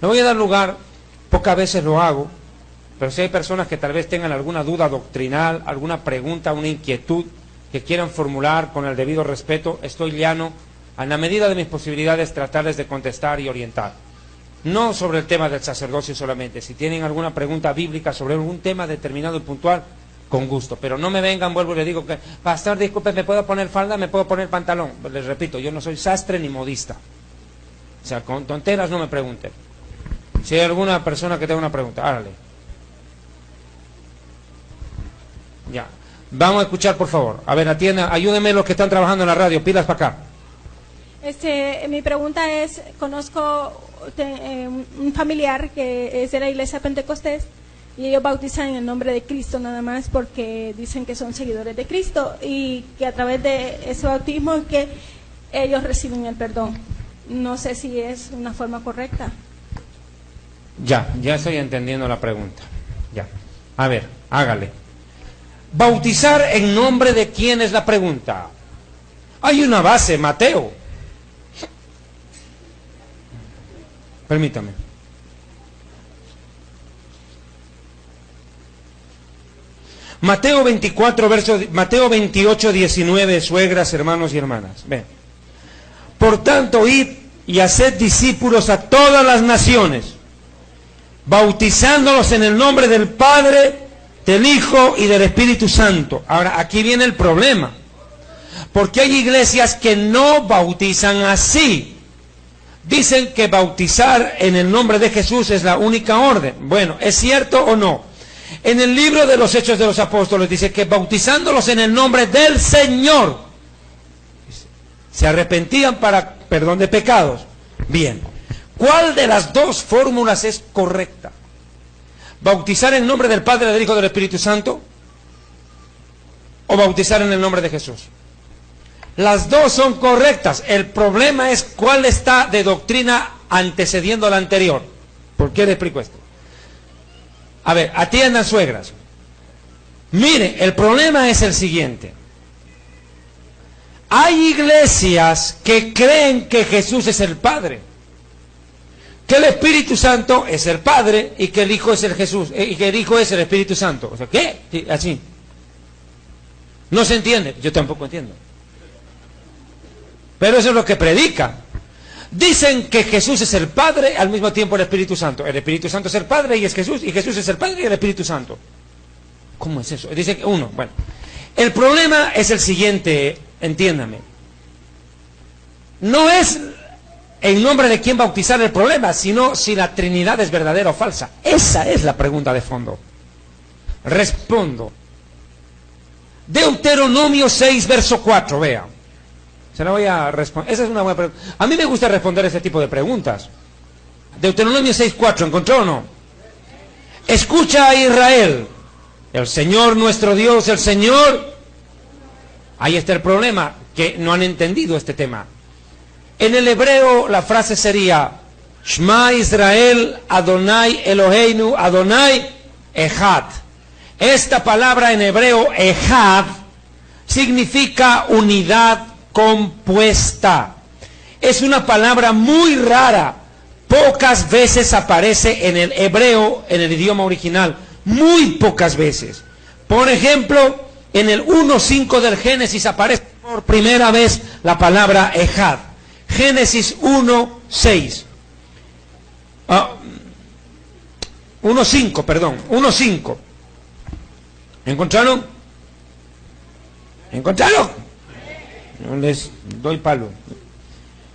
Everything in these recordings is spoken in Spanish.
Le voy a dar lugar, pocas veces lo hago, pero si hay personas que tal vez tengan alguna duda doctrinal, alguna pregunta, una inquietud que quieran formular con el debido respeto, estoy llano, a la medida de mis posibilidades, tratarles de contestar y orientar. No sobre el tema del sacerdocio solamente, si tienen alguna pregunta bíblica sobre algún tema determinado y puntual, con gusto, pero no me vengan, vuelvo y le digo que, pastor, disculpe, ¿me puedo poner falda, me puedo poner pantalón? Les repito, yo no soy sastre ni modista, o sea, con tonteras no me pregunten. Si hay alguna persona que tenga una pregunta, hágale. Ya, vamos a escuchar, por favor. A ver, atienda, ayúdenme los que están trabajando en la radio, pilas para acá. Mi pregunta es, conozco un familiar que es de la iglesia Pentecostés y ellos bautizan en el nombre de Cristo nada más porque dicen que son seguidores de Cristo y que a través de ese bautismo es que ellos reciben el perdón. No sé si es una forma correcta. Ya estoy entendiendo la pregunta. Ya, a ver, hágale. Bautizar en nombre de quién es la pregunta. Hay una base, Mateo. Permítame. Mateo 28, 19, suegras, hermanos y hermanas. Ven. Por tanto, id y haced discípulos a todas las naciones, bautizándolos en el nombre del Padre, del Hijo y del Espíritu Santo. Ahora, aquí viene el problema. Porque hay iglesias que no bautizan así. Dicen que bautizar en el nombre de Jesús es la única orden. Bueno, ¿es cierto o no? En el libro de los Hechos de los Apóstoles dice que bautizándolos en el nombre del Señor se arrepentían para perdón de pecados. Bien, ¿cuál de las dos fórmulas es correcta? ¿Bautizar en nombre del Padre, del Hijo y del Espíritu Santo? ¿O bautizar en el nombre de Jesús? Las dos son correctas. El problema es cuál está de doctrina antecediendo a la anterior. ¿Por qué le explico esto? A ver, atiendan, suegras. Mire, el problema es el siguiente. Hay iglesias que creen que Jesús es el Padre, que el Espíritu Santo es el Padre y que el Hijo es el Jesús, y que el Hijo es el Espíritu Santo. O sea, ¿qué? Sí, así. No se entiende. Yo tampoco entiendo. Pero eso es lo que predican. Dicen que Jesús es el Padre, al mismo tiempo el Espíritu Santo. El Espíritu Santo es el Padre y es Jesús, y Jesús es el Padre y el Espíritu Santo. ¿Cómo es eso? Dice que uno. Bueno, el problema es el siguiente, entiéndame. No es en nombre de quién bautizar el problema, sino si la Trinidad es verdadera o falsa. Esa es la pregunta de fondo. Respondo. Deuteronomio 6, verso 4, vea. Se la voy a responder. Esa es una buena pregunta. A mí me gusta responder ese tipo de preguntas. Deuteronomio 6:4, ¿encontró o no? Escucha a Israel, el Señor nuestro Dios, el Señor. Ahí está el problema, que no han entendido este tema. En el hebreo la frase sería Shema Israel, Adonai Eloheinu, Adonai Echad. Esta palabra en hebreo Echad significa unidad compuesta. Es una palabra muy rara, pocas veces aparece en el hebreo, en el idioma original, muy pocas veces. Por ejemplo, en el 1:5 del Génesis aparece por primera vez la palabra Echad. Génesis 1:6. 1:5, perdón, 1:5. ¿Encontraron? ¿Encontraron? No les doy palo.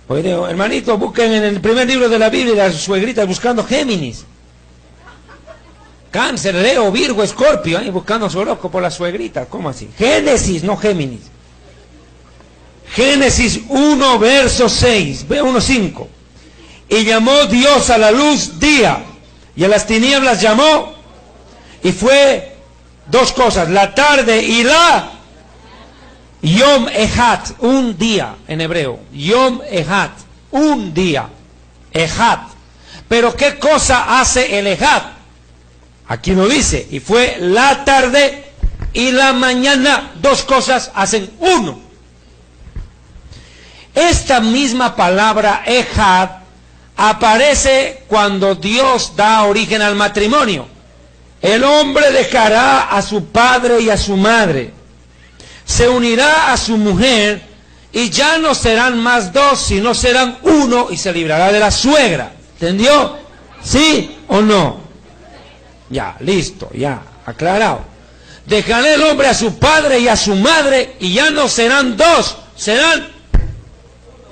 Oye, hermanito, busquen en el primer libro de la Biblia las suegritas buscando Géminis. Cáncer, Leo, Virgo, Escorpio, buscando su horóscopo por las suegritas. ¿Cómo así? Génesis, no Géminis. Génesis 1, verso 6, ve 1:5. Y llamó Dios a la luz día, y a las tinieblas llamó, y fue dos cosas, la tarde y la Yom Echad, un día en hebreo. Yom Echad, un día. Echad. Pero ¿qué cosa hace el Echad? Aquí no dice. Y fue la tarde y la mañana. Dos cosas hacen uno. Esta misma palabra Echad aparece cuando Dios da origen al matrimonio. El hombre dejará a su padre y a su madre, se unirá a su mujer, y ya no serán más dos, sino serán uno, y se librará de la suegra. ¿Entendió? ¿Sí o no? Ya, listo, ya, aclarado. Dejará el hombre a su padre y a su madre, y ya no serán dos, serán,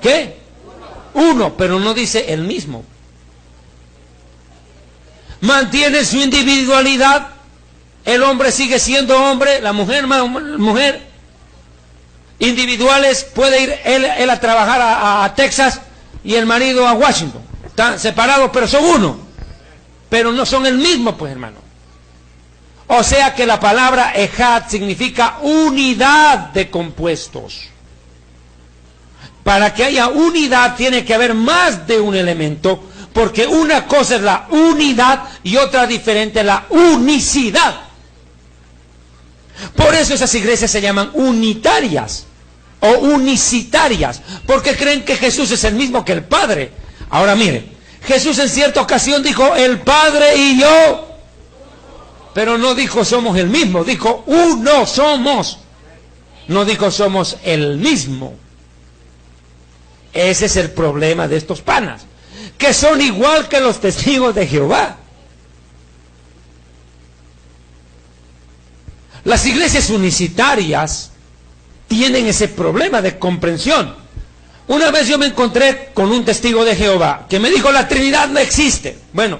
¿qué? Uno, pero no dice el mismo. Mantiene su individualidad. El hombre sigue siendo hombre, la mujer mujer. Individuales, puede ir él a trabajar a Texas y el marido a Washington. Están separados, pero son uno. Pero no son el mismo, pues, hermano. O sea que la palabra ejad significa unidad de compuestos. Para que haya unidad tiene que haber más de un elemento, porque una cosa es la unidad y otra diferente la unicidad. Por eso esas iglesias se llaman unitarias o unicitarias, porque creen que Jesús es el mismo que el Padre. Ahora mire, Jesús en cierta ocasión dijo el Padre y yo, pero no dijo somos el mismo, dijo uno somos, no dijo somos el mismo. Ese es el problema de estos panas, que son igual que los testigos de Jehová. Las iglesias unicitarias tienen ese problema de comprensión. Una vez yo me encontré con un testigo de Jehová que me dijo la Trinidad no existe. Bueno,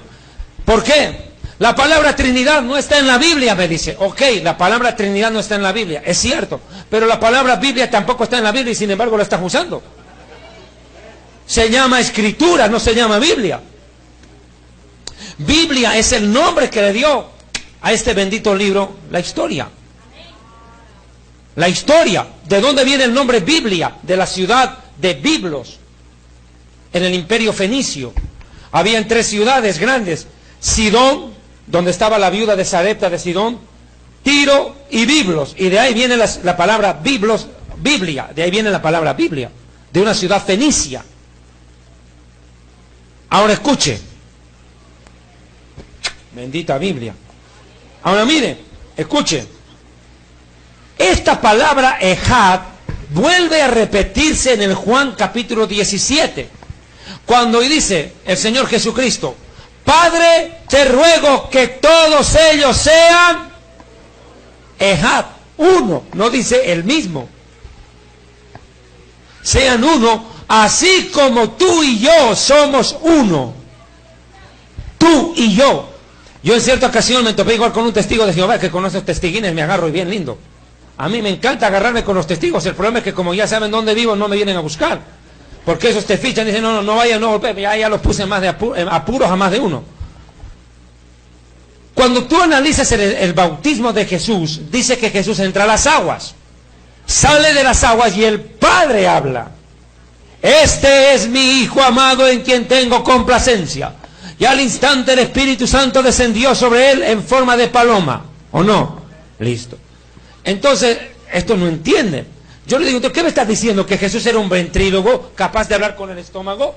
¿por qué? La palabra Trinidad no está en la Biblia, me dice. Ok, la palabra Trinidad no está en la Biblia, es cierto, pero la palabra Biblia tampoco está en la Biblia y sin embargo la estás usando. Se llama Escritura, no se llama Biblia. Biblia es el nombre que le dio a este bendito libro, la historia. La historia. ¿De dónde viene el nombre Biblia? De la ciudad de Biblos, en el imperio fenicio. Habían 3 ciudades grandes: Sidón, donde estaba la viuda de Sarepta de Sidón, Tiro y Biblos. Y de ahí viene la palabra Biblos, Biblia. De ahí viene la palabra Biblia, de una ciudad fenicia. Ahora escuche. Bendita Biblia. Ahora mire, escuche. Esta palabra ejad vuelve a repetirse en el Juan capítulo 17. Cuando dice el Señor Jesucristo: Padre, te ruego que todos ellos sean ejad, uno. No dice el mismo. Sean uno, así como tú y yo somos uno. Tú y yo. Yo en cierta ocasión me topé igual con un testigo de Jehová que con esos testiguines me agarro y bien lindo. A mí me encanta agarrarme con los testigos. El problema es que como ya saben dónde vivo, no me vienen a buscar. Porque esos te fichan y dicen, no vaya, no golpee. Ya los puse más de apuros a más de uno. Cuando tú analizas el bautismo de Jesús, dice que Jesús entra a las aguas. Sale de las aguas y el Padre habla. Este es mi Hijo amado en quien tengo complacencia. Y al instante el Espíritu Santo descendió sobre él en forma de paloma. ¿O no? Listo. Entonces, esto no entiende. Yo le digo, ¿qué me estás diciendo? ¿Que Jesús era un ventrílogo capaz de hablar con el estómago?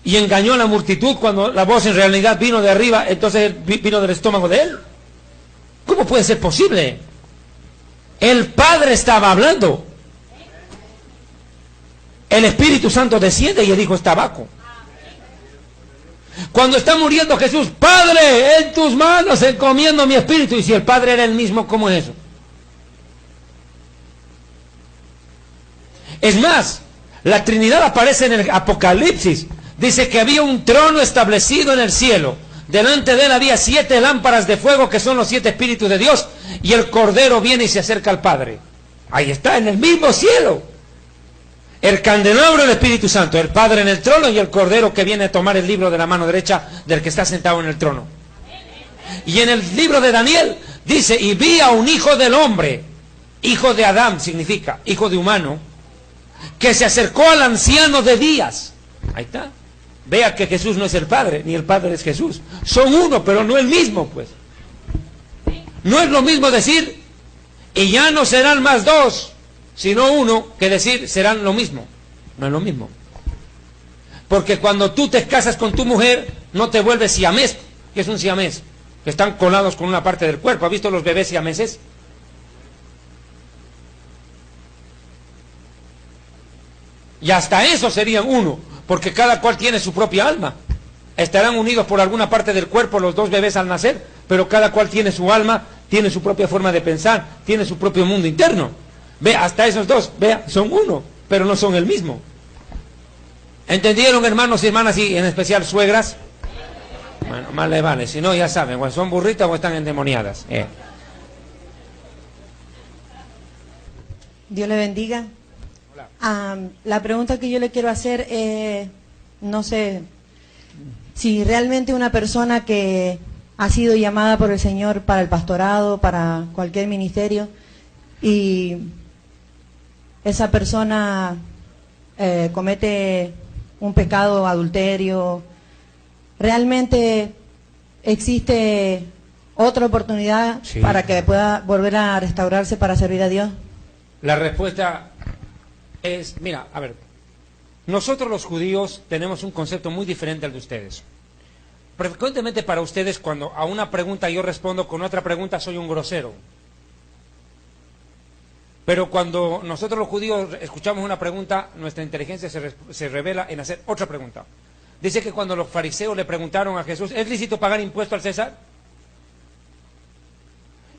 Y engañó a la multitud cuando la voz en realidad vino de arriba, entonces vino del estómago de él. ¿Cómo puede ser posible? El Padre estaba hablando. El Espíritu Santo desciende y el Hijo está abajo. Cuando está muriendo Jesús, Padre, en tus manos encomiendo mi espíritu. Y si el Padre era el mismo, ¿cómo es eso? Es más, la Trinidad aparece en el Apocalipsis. Dice que había un trono establecido en el cielo. Delante de él había 7 lámparas de fuego, que son los 7 espíritus de Dios. Y el Cordero viene y se acerca al Padre. Ahí está, en el mismo cielo. El candelabro del Espíritu Santo, el Padre en el trono y el Cordero que viene a tomar el libro de la mano derecha del que está sentado en el trono. Y en el libro de Daniel dice, y vi a un hijo del hombre, hijo de Adán significa, hijo de humano, que se acercó al anciano de días. Ahí está. Vea que Jesús no es el Padre, ni el Padre es Jesús. Son uno, pero no el mismo, pues. No es lo mismo decir, y ya no serán más dos, sino uno, que decir serán lo mismo. No es lo mismo. Porque cuando tú te casas con tu mujer, no te vuelves siamés. ¿Qué es un siamés? Que están colados con una parte del cuerpo. ¿Has visto los bebés siameses? Y hasta eso serían uno, porque cada cual tiene su propia alma. Estarán unidos por alguna parte del cuerpo los dos bebés al nacer, pero cada cual tiene su alma, tiene su propia forma de pensar, tiene su propio mundo interno. Ve, hasta esos dos, vea, son uno, pero no son el mismo. ¿Entendieron, hermanos y hermanas, y en especial suegras? Bueno, más les vale, si no ya saben, o son burritas o están endemoniadas. Dios le bendiga. La pregunta que yo le quiero hacer, no sé, si realmente una persona que ha sido llamada por el Señor para el pastorado, para cualquier ministerio, y esa persona comete un pecado, adulterio, ¿realmente existe otra oportunidad para que pueda volver a restaurarse para servir a Dios? La respuesta es, mira, a ver, nosotros los judíos tenemos un concepto muy diferente al de ustedes. Frecuentemente para ustedes, cuando a una pregunta yo respondo con otra pregunta, soy un grosero. Pero cuando nosotros los judíos escuchamos una pregunta, nuestra inteligencia se revela en hacer otra pregunta. Dice que cuando los fariseos le preguntaron a Jesús, ¿es lícito pagar impuesto al César?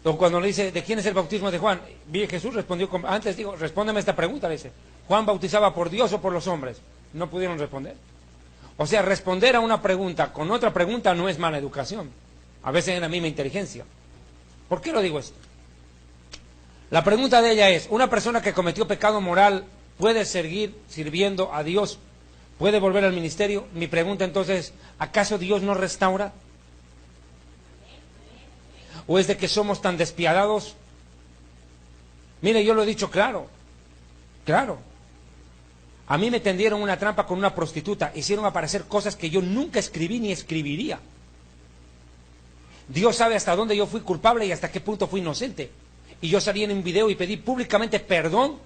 O cuando le dice, ¿de quién es el bautismo de Juan? Jesús respondió, antes digo, respóndeme esta pregunta, le dice, ¿Juan bautizaba por Dios o por los hombres? No pudieron responder. O sea, responder a una pregunta con otra pregunta no es mala educación. A veces es la misma inteligencia. ¿Por qué lo digo esto? La pregunta de ella es, ¿una persona que cometió pecado moral puede seguir sirviendo a Dios? ¿Puede volver al ministerio? Mi pregunta entonces, ¿acaso Dios no restaura? ¿O es de que somos tan despiadados? Mire, yo lo he dicho claro, claro. A mí me tendieron una trampa con una prostituta, hicieron aparecer cosas que yo nunca escribí ni escribiría. Dios sabe hasta dónde yo fui culpable y hasta qué punto fui inocente. Y yo salí en un video y pedí públicamente perdón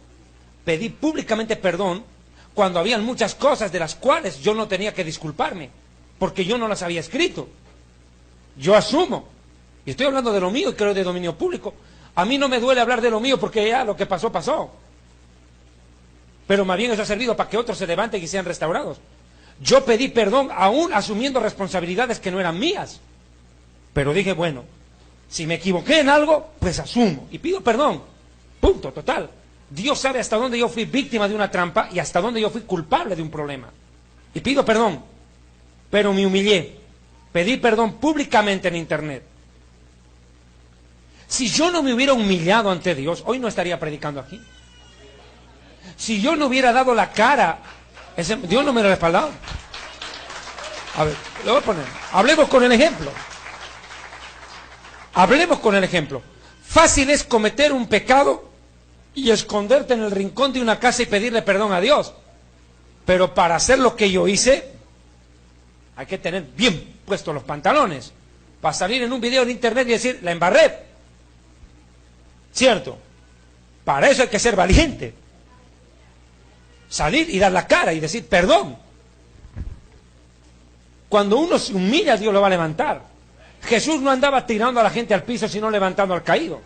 cuando habían muchas cosas de las cuales yo no tenía que disculparme, porque yo no las había escrito. Yo asumo, y estoy hablando de lo mío y creo de dominio público. A mí no me duele hablar de lo mío porque ya lo que pasó, pasó. Pero más bien eso ha servido para que otros se levanten y sean restaurados. Yo pedí perdón aún asumiendo responsabilidades que no eran mías. Pero dije, bueno, si me equivoqué en algo, pues asumo y pido perdón. Punto, total. Dios sabe hasta dónde yo fui víctima de una trampa y hasta dónde yo fui culpable de un problema. Y pido perdón. Pero me humillé. Pedí perdón públicamente en internet. Si yo no me hubiera humillado ante Dios, hoy no estaría predicando aquí. Si yo no hubiera dado la cara, Dios no me lo ha respaldado. A ver, lo voy a poner. Hablemos con el ejemplo. Hablemos con el ejemplo. Fácil es cometer un pecado y esconderte en el rincón de una casa y pedirle perdón a Dios. Pero para hacer lo que yo hice, hay que tener bien puestos los pantalones. Para salir en un video de internet y decir, la embarré. ¿Cierto? Para eso hay que ser valiente. Salir y dar la cara y decir perdón. Cuando uno se humilla, Dios lo va a levantar. Jesús no andaba tirando a la gente al piso, sino levantando al caído.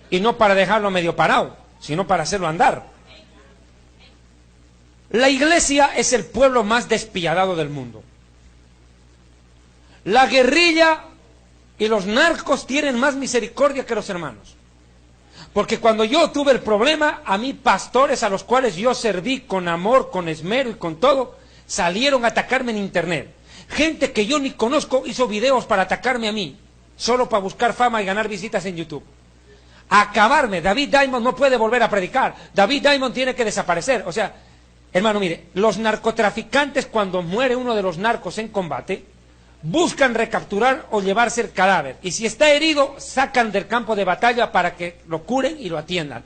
Y no para dejarlo medio parado, sino para hacerlo andar. La iglesia es el pueblo más despiadado del mundo. La guerrilla y los narcos tienen más misericordia que los hermanos. Porque cuando yo tuve el problema, a mí pastores a los cuales yo serví con amor, con esmero y con todo, salieron a atacarme en internet. Gente que yo ni conozco hizo videos para atacarme a mí, solo para buscar fama y ganar visitas en YouTube. A acabarme. David Diamond no puede volver a predicar. David Diamond tiene que desaparecer. O sea, hermano, mire, los narcotraficantes, cuando muere uno de los narcos en combate, buscan recapturar o llevarse el cadáver. Y si está herido, sacan del campo de batalla para que lo curen y lo atiendan.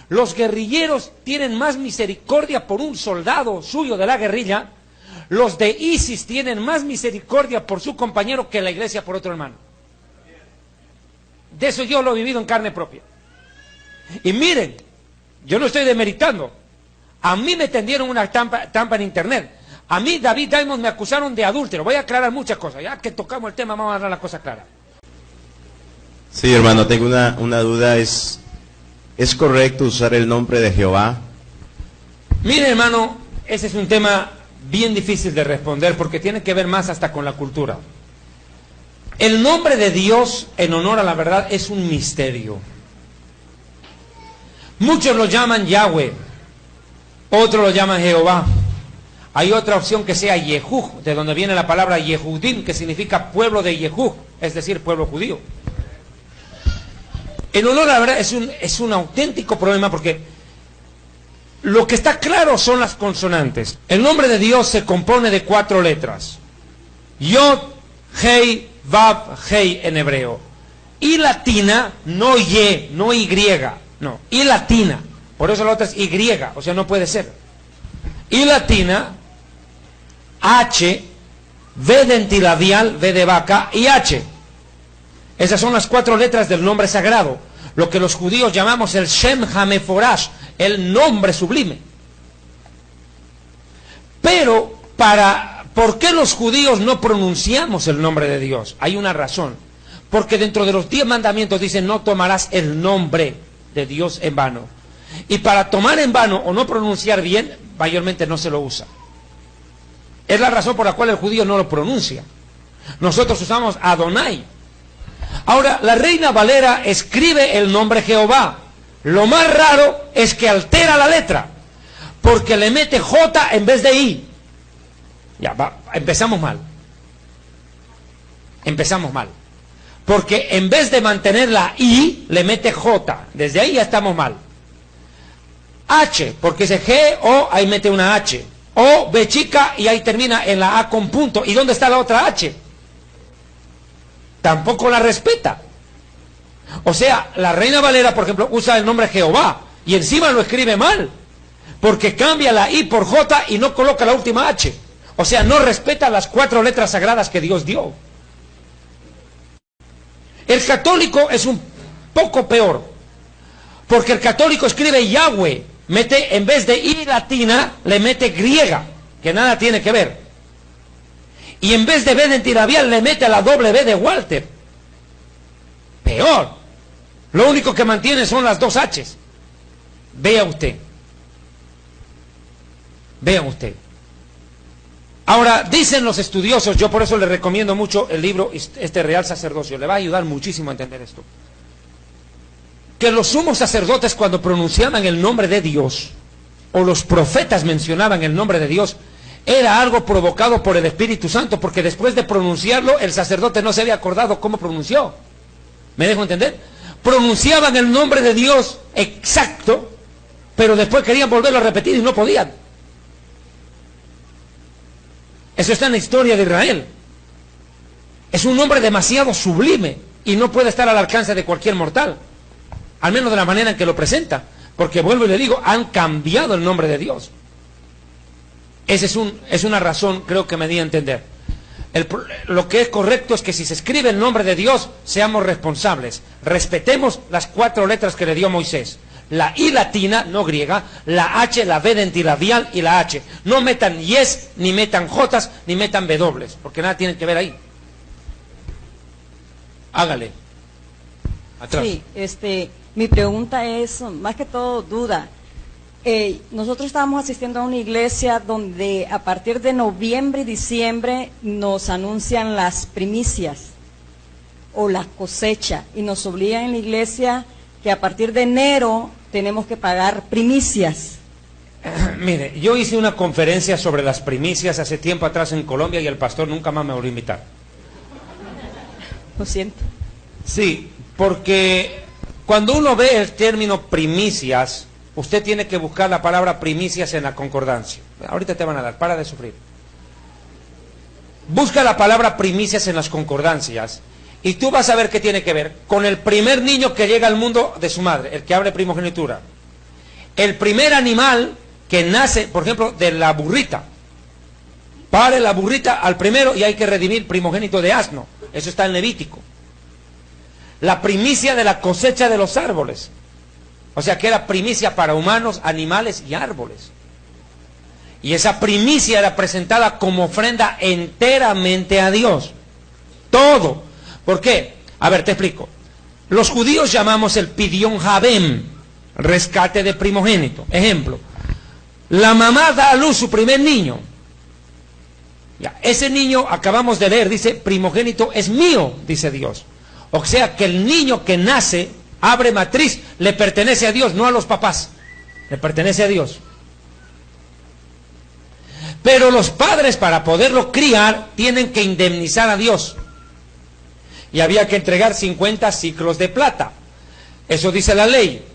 Los guerrilleros tienen más misericordia por un soldado suyo de la guerrilla. Los de ISIS tienen más misericordia por su compañero que la iglesia por otro hermano. De eso yo lo he vivido en carne propia. Y miren, yo no estoy demeritando. A mí me tendieron una trampa en internet. A mí, David Diamond, me acusaron de adúltero. Voy a aclarar muchas cosas. Ya que tocamos el tema, vamos a dar la cosa clara. Sí, hermano, tengo una duda. ¿Es correcto usar el nombre de Jehová? Mire, hermano, ese es un tema bien difícil de responder porque tiene que ver más hasta con la cultura. El nombre de Dios, en honor a la verdad, es un misterio. Muchos lo llaman Yahweh, otros lo llaman Jehová. Hay otra opción que sea Yehuj, de donde viene la palabra Yehudim, que significa pueblo de Yehuj, es decir, pueblo judío. En honor a la verdad es un auténtico problema porque lo que está claro son las consonantes. El nombre de Dios se compone de 4 letras. Yod, Hei, Vav, Hei en hebreo. Y latina, no Y, no Y, no, y latina. Por eso la otra es Y, o sea, no puede ser. Y latina, H, V de antilabial, V de vaca y H. Esas son las 4 letras del nombre sagrado, lo que los judíos llamamos el Shem HaMeforash, el nombre sublime. Pero, ¿por qué los judíos no pronunciamos el nombre de Dios? Hay una razón. Porque dentro de los 10 mandamientos dice, no tomarás el nombre de Dios en vano. Y para tomar en vano o no pronunciar bien, mayormente no se lo usa. Es la razón por la cual el judío no lo pronuncia. Nosotros usamos Adonai. Ahora, la Reina Valera escribe el nombre Jehová. Lo más raro es que altera la letra, porque le mete J en vez de I. Ya, empezamos mal. Empezamos mal. Porque en vez de mantener la I, le mete J. Desde ahí ya estamos mal. H, porque dice G, O, ahí mete una H. O, B chica, y ahí termina en la A con punto. ¿Y dónde está la otra H? Tampoco la respeta. O sea, la Reina Valera, por ejemplo, usa el nombre Jehová y encima lo escribe mal, porque cambia la I por J y no coloca la última H. O sea, no respeta las 4 letras sagradas que Dios dio. El católico es un poco peor, porque el católico escribe Yahweh, mete en vez de I latina, le mete griega, que nada tiene que ver. Y en vez de B de antilabial le mete la doble B de Walter. Peor. Lo único que mantiene son las 2 H's. Vea usted. Vea usted. Ahora, dicen los estudiosos, yo por eso le recomiendo mucho el libro Real Sacerdocio, le va a ayudar muchísimo a entender esto, que los sumos sacerdotes cuando pronunciaban el nombre de Dios, o los profetas mencionaban el nombre de Dios, era algo provocado por el Espíritu Santo, porque después de pronunciarlo, el sacerdote no se había acordado cómo pronunció. ¿Me dejo entender? Pronunciaban el nombre de Dios exacto, pero después querían volverlo a repetir y no podían. Eso está en la historia de Israel. Es un nombre demasiado sublime y no puede estar al alcance de cualquier mortal, al menos de la manera en que lo presenta, porque vuelvo y le digo, han cambiado el nombre de Dios. Esa es una razón, creo que me di a entender. Lo que es correcto es que si se escribe el nombre de Dios, seamos responsables. Respetemos las 4 letras que le dio Moisés. La I latina, no griega, la H, la V de antilabial y la H. No metan yes, ni metan jotas, ni metan W, porque nada tiene que ver ahí. Hágale. Atrás. Sí, mi pregunta es, más que todo, duda. Nosotros estábamos asistiendo a una iglesia donde a partir de noviembre y diciembre nos anuncian las primicias o la cosecha y nos obligan en la iglesia que a partir de enero tenemos que pagar primicias. Mire, yo hice una conferencia sobre las primicias hace tiempo atrás en Colombia y el pastor nunca más me volvió a invitar. Lo siento. Sí, porque cuando uno ve el término primicias, usted tiene que buscar la palabra primicias en la concordancia. Ahorita te van a dar, para de sufrir. Busca la palabra primicias en las concordancias y tú vas a ver qué tiene que ver con el primer niño que llega al mundo de su madre, el que abre primogenitura. El primer animal que nace, por ejemplo, de la burrita. Pare la burrita al primero y hay que redimir primogénito de asno. Eso está en Levítico. La primicia de la cosecha de los árboles. O sea que era primicia para humanos, animales y árboles. Y esa primicia era presentada como ofrenda enteramente a Dios. Todo. ¿Por qué? A ver, te explico. Los judíos llamamos el pidión Javem, rescate de primogénito. Ejemplo, la mamá da a luz su primer niño. Ya, ese niño, acabamos de leer, dice, primogénito es mío, dice Dios. O sea que el niño que nace, abre matriz, le pertenece a Dios, no a los papás. Le pertenece a Dios. Pero los padres, para poderlo criar, tienen que indemnizar a Dios. Y había que entregar 50 ciclos de plata. Eso dice la ley.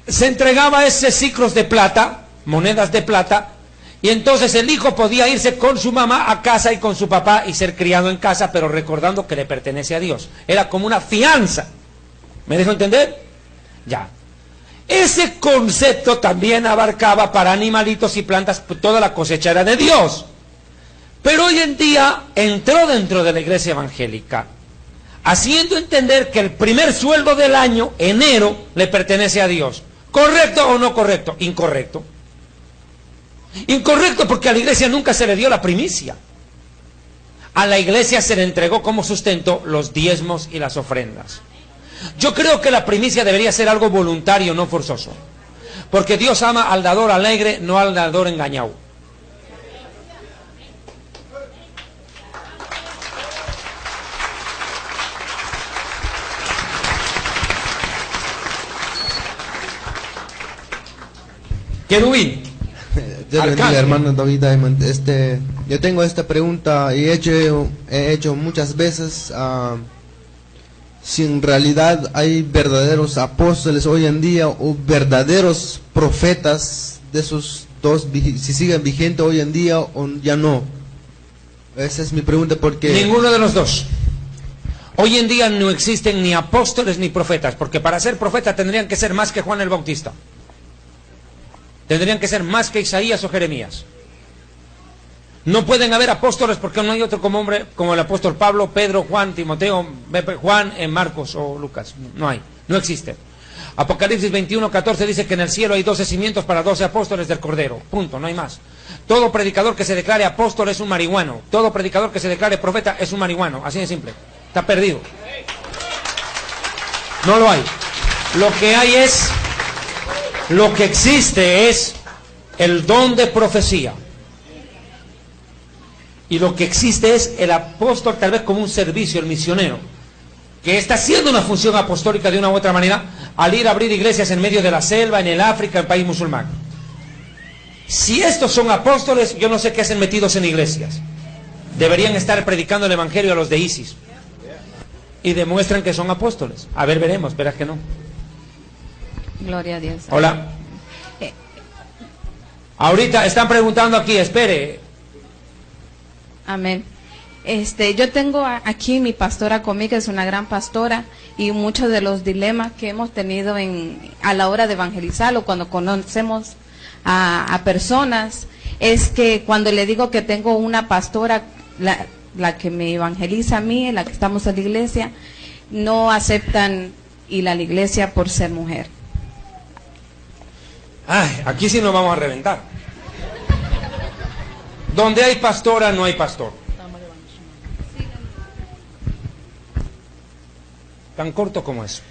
Se entregaba esos ciclos de plata, monedas de plata, y entonces el hijo podía irse con su mamá a casa y con su papá y ser criado en casa, pero recordando que le pertenece a Dios. Era como una fianza. ¿Me dejo entender? Ya. Ese concepto también abarcaba para animalitos y plantas, toda la cosecha era de Dios. Pero hoy en día entró dentro de la iglesia evangélica, haciendo entender que el primer sueldo del año, enero, le pertenece a Dios. ¿Correcto o no correcto? Incorrecto. Incorrecto porque a la iglesia nunca se le dio la primicia. A la iglesia se le entregó como sustento los diezmos y las ofrendas. Yo creo que la primicia debería ser algo voluntario, no forzoso. Porque Dios ama al dador alegre, no al dador engañado. Querubín. Dios bendiga, hermano David Diamond. Yo tengo esta pregunta y he hecho muchas veces. Si en realidad hay verdaderos apóstoles hoy en día o verdaderos profetas de esos dos, si siguen vigentes hoy en día o ya no. Esa es mi pregunta porque... Ninguno de los dos. Hoy en día no existen ni apóstoles ni profetas, porque para ser profeta tendrían que ser más que Juan el Bautista. Tendrían que ser más que Isaías o Jeremías. No pueden haber apóstoles porque no hay otro como hombre como el apóstol Pablo, Pedro, Juan, Timoteo, Juan, Marcos o Lucas. No hay, no existe. Apocalipsis 21:14 dice que en el cielo hay 12 cimientos para 12 apóstoles del Cordero. Punto, no hay más. Todo predicador que se declare apóstol es un marihuano. Todo predicador que se declare profeta es un marihuano. Así de simple. Está perdido. No lo hay. Lo que hay es... Lo que existe es el don de profecía. Y lo que existe es el apóstol, tal vez como un servicio, el misionero, que está haciendo una función apostólica de una u otra manera, al ir a abrir iglesias en medio de la selva, en el África, en el país musulmán. Si estos son apóstoles, yo no sé qué hacen metidos en iglesias. Deberían estar predicando el evangelio a los de ISIS. Y demuestran que son apóstoles. A ver, veremos, verás que no. Gloria a Dios. Hola. Ahorita están preguntando aquí, espere. Amén. Yo tengo aquí mi pastora conmigo, es una gran pastora, y muchos de los dilemas que hemos tenido a la hora de evangelizar o cuando conocemos a personas, es que cuando le digo que tengo una pastora, la que me evangeliza a mí, la que estamos en la iglesia, no aceptan ir a la iglesia por ser mujer. Ay, aquí sí nos vamos a reventar. Donde hay pastora, no hay pastor. Tan corto como eso.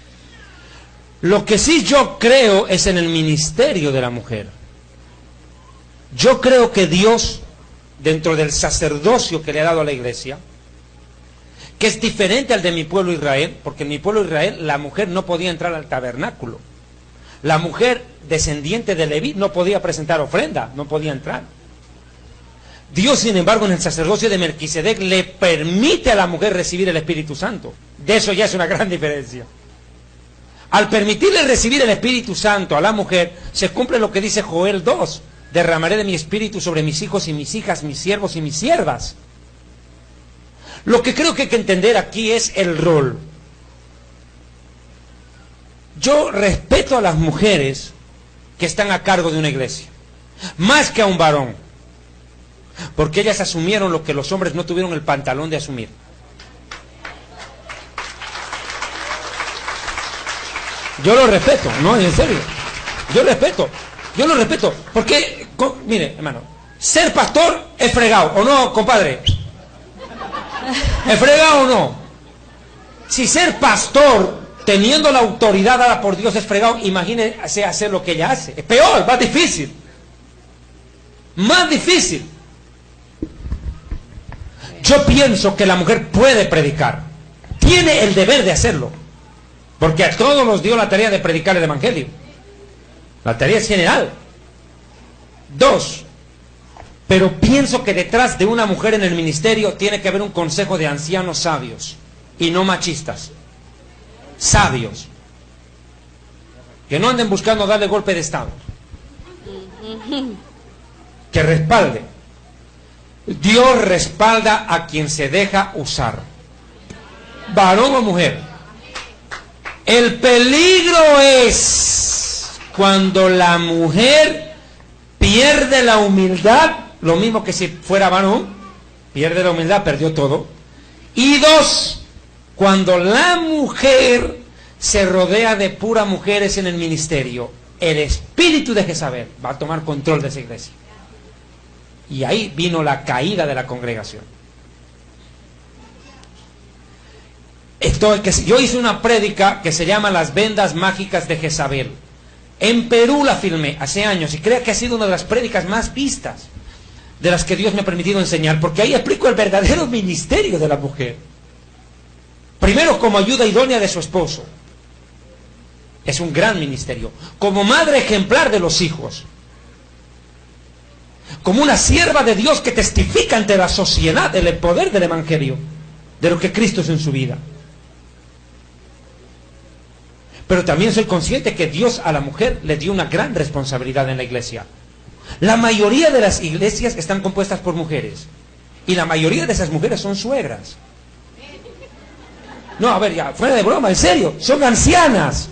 Lo que sí yo creo es en el ministerio de la mujer. Yo creo que Dios, dentro del sacerdocio que le ha dado a la iglesia, que es diferente al de mi pueblo Israel, porque en mi pueblo Israel la mujer no podía entrar al tabernáculo. La mujer descendiente de Leví no podía presentar ofrenda, no podía entrar. Dios, sin embargo, en el sacerdocio de Melquisedec le permite a la mujer recibir el Espíritu Santo. De eso ya es una gran diferencia. Al permitirle recibir el Espíritu Santo a la mujer, se cumple lo que dice Joel 2. Derramaré de mi espíritu sobre mis hijos y mis hijas, mis siervos y mis siervas. Lo que creo que hay que entender aquí es el rol. Yo respeto a las mujeres que están a cargo de una iglesia, más que a un varón, porque ellas asumieron lo que los hombres no tuvieron el pantalón de asumir. Yo lo respeto, no, en serio. Yo lo respeto, porque, mire, hermano, Ser pastor es fregado, ¿o no, compadre? ¿Es fregado o no? Si ser pastor, teniendo la autoridad dada por Dios, es fregado, imagínese hacer lo que ella hace. Es peor, más difícil. Más difícil. Yo pienso que la mujer puede predicar. Tiene el deber de hacerlo. Porque a todos nos dio la tarea de predicar el evangelio. La tarea es general. 2. Pero pienso que detrás de una mujer en el ministerio tiene que haber un consejo de ancianos sabios y no machistas. Sabios. Que no anden buscando darle golpe de estado. Que respalde. Dios respalda a quien se deja usar. Varón o mujer. El peligro es cuando la mujer pierde la humildad. Lo mismo que si fuera varón, pierde la humildad, perdió todo. Y 2, cuando la mujer se rodea de puras mujeres en el ministerio, el espíritu de Jezabel va a tomar control de esa iglesia. Y ahí vino la caída de la congregación. Yo hice una prédica que se llama Las vendas mágicas de Jezabel. En Perú la filmé hace años y creo que ha sido una de las prédicas más vistas de las que Dios me ha permitido enseñar, porque ahí explico el verdadero ministerio de la mujer. Primero, como ayuda idónea de su esposo. Es un gran ministerio. Como madre ejemplar de los hijos. Como una sierva de Dios que testifica ante la sociedad el poder del evangelio, de lo que Cristo es en su vida. Pero también soy consciente que Dios a la mujer le dio una gran responsabilidad en la iglesia. La mayoría de las iglesias están compuestas por mujeres. Y la mayoría de esas mujeres son suegras. No, a ver, ya, fuera de broma, en serio, son ancianas.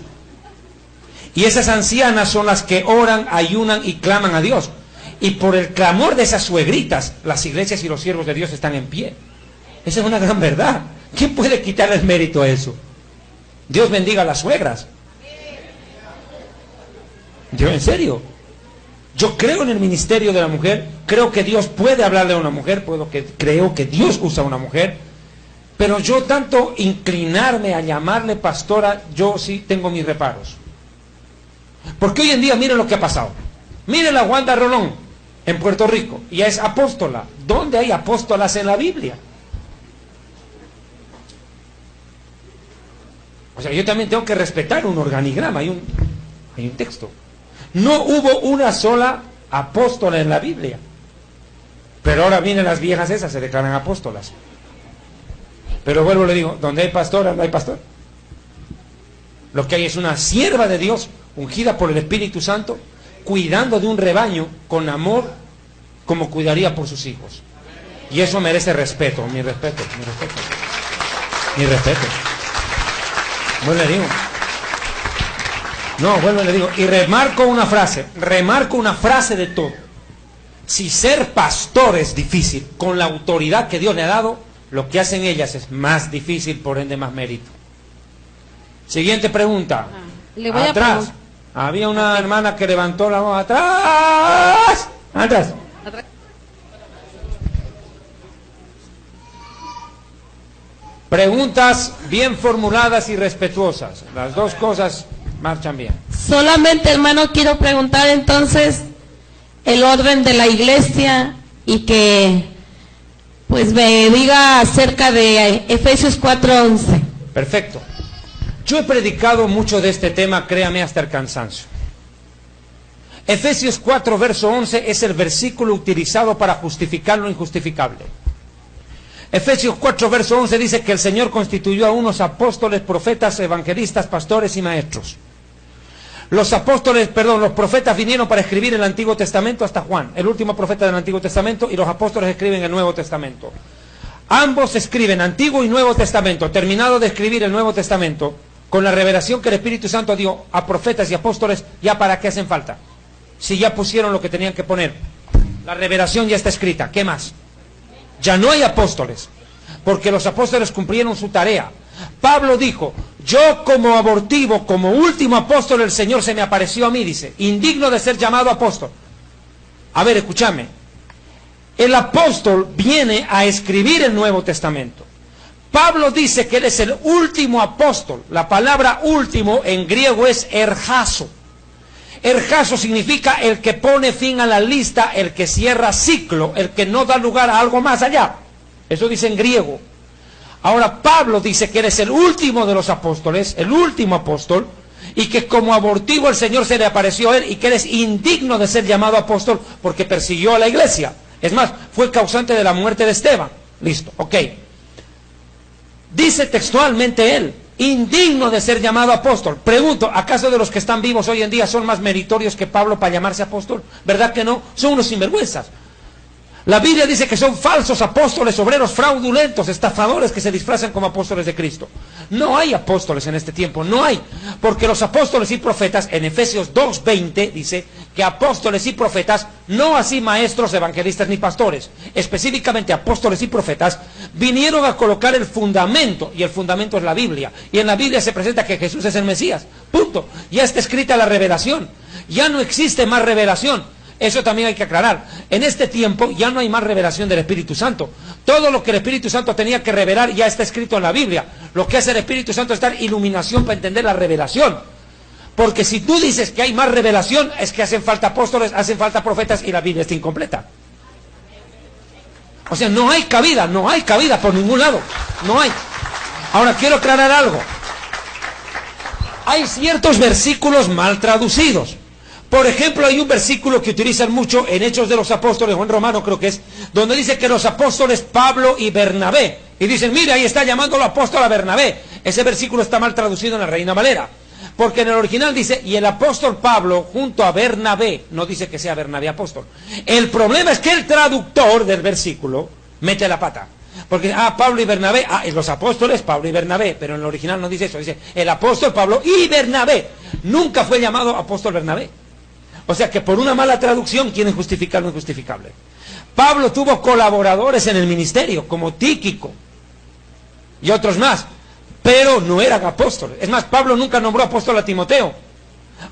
Y esas ancianas son las que oran, ayunan y claman a Dios. Y por el clamor de esas suegritas, las iglesias y los siervos de Dios están en pie. Esa es una gran verdad. ¿Quién puede quitarle el mérito a eso? Dios bendiga a las suegras. Yo, en serio. Yo creo en el ministerio de la mujer. Creo que Dios puede hablarle a una mujer. Creo que Dios usa a una mujer. Pero yo tanto inclinarme a llamarle pastora, yo sí tengo mis reparos. Porque hoy en día miren lo que ha pasado. Miren la Wanda Rolón en Puerto Rico. Y es apóstola. ¿Dónde hay apóstolas en la Biblia? O sea, yo también tengo que respetar un organigrama, hay un texto. No hubo una sola apóstola en la Biblia. Pero ahora vienen las viejas esas, se declaran apóstolas. Pero vuelvo y le digo, donde hay pastora, no hay pastor. Lo que hay es una sierva de Dios, ungida por el Espíritu Santo, cuidando de un rebaño con amor, como cuidaría por sus hijos. Y eso merece respeto, mi respeto, mi respeto. Mi respeto. Vuelvo y le digo. No, vuelvo y le digo. Y remarco una frase de todo. Si ser pastor es difícil, con la autoridad que Dios le ha dado, lo que hacen ellas es más difícil, por ende más mérito. Siguiente pregunta. Atrás. Había una hermana que levantó la voz. Atrás. Atrás. Preguntas bien formuladas y respetuosas. Las dos cosas marchan bien. Solamente, hermano, quiero preguntar entonces el orden de la iglesia y que pues me diga acerca de Efesios 4:11. Perfecto. Yo he predicado mucho de este tema, créame, hasta el cansancio. Efesios 4, verso 11 es el versículo utilizado para justificar lo injustificable. Efesios 4, verso 11 dice que el Señor constituyó a unos apóstoles, profetas, evangelistas, pastores y maestros. Los profetas vinieron para escribir el Antiguo Testamento hasta Juan, el último profeta del Antiguo Testamento, y los apóstoles escriben el Nuevo Testamento. Ambos escriben Antiguo y Nuevo Testamento. Terminado de escribir el Nuevo Testamento, con la revelación que el Espíritu Santo dio a profetas y apóstoles, ¿ya para qué hacen falta? Si ya pusieron lo que tenían que poner. La revelación ya está escrita, ¿qué más? Ya no hay apóstoles, porque los apóstoles cumplieron su tarea. Pablo dijo, yo como abortivo, como último apóstol, el Señor se me apareció a mí, dice, indigno de ser llamado apóstol. A ver, escúchame, el apóstol viene a escribir el Nuevo Testamento. Pablo dice que él es el último apóstol. La palabra último en griego es ergazo. Ergazo significa el que pone fin a la lista, el que cierra ciclo, el que no da lugar a algo más allá. Eso dice en griego. Ahora Pablo dice que él es el último de los apóstoles, el último apóstol, y que como abortivo el Señor se le apareció a él y que él es indigno de ser llamado apóstol porque persiguió a la iglesia. Es más, fue causante de la muerte de Esteban. Listo, ok. Dice textualmente él, indigno de ser llamado apóstol. Pregunto, ¿acaso de los que están vivos hoy en día son más meritorios que Pablo para llamarse apóstol? ¿Verdad que no? Son unos sinvergüenzas. La Biblia dice que son falsos apóstoles, obreros fraudulentos, estafadores que se disfrazan como apóstoles de Cristo. No hay apóstoles en este tiempo, no hay. Porque los apóstoles y profetas, en Efesios 2:20 dice que apóstoles y profetas, no así maestros, evangelistas ni pastores, específicamente apóstoles y profetas, vinieron a colocar el fundamento, y el fundamento es la Biblia. Y en la Biblia se presenta que Jesús es el Mesías. Punto. Ya está escrita la revelación. Ya no existe más revelación. Eso también hay que aclarar. En este tiempo ya no hay más revelación del Espíritu Santo. Todo lo que el Espíritu Santo tenía que revelar ya está escrito en la Biblia. Lo que hace el Espíritu Santo es dar iluminación para entender la revelación. Porque si tú dices que hay más revelación, es que hacen falta apóstoles, hacen falta profetas y la Biblia está incompleta. O sea, no hay cabida por ningún lado. No hay. Ahora quiero aclarar algo. Hay ciertos versículos mal traducidos. Por ejemplo, hay un versículo que utilizan mucho en Hechos de los Apóstoles, o en Romanos creo que es, donde dice que los apóstoles Pablo y Bernabé, y dicen, mira, ahí está llamándolo apóstol a Bernabé. Ese versículo está mal traducido en la Reina Valera, porque en el original dice, y el apóstol Pablo junto a Bernabé, no dice que sea Bernabé apóstol. El problema es que el traductor del versículo mete la pata. Porque, Pablo y Bernabé, los apóstoles, Pablo y Bernabé, pero en el original no dice eso, dice el apóstol Pablo y Bernabé. Nunca fue llamado apóstol Bernabé. O sea que por una mala traducción quieren justificar lo injustificable. Pablo tuvo colaboradores en el ministerio, como Tíquico y otros más, pero no eran apóstoles. Es más, Pablo nunca nombró apóstol a Timoteo.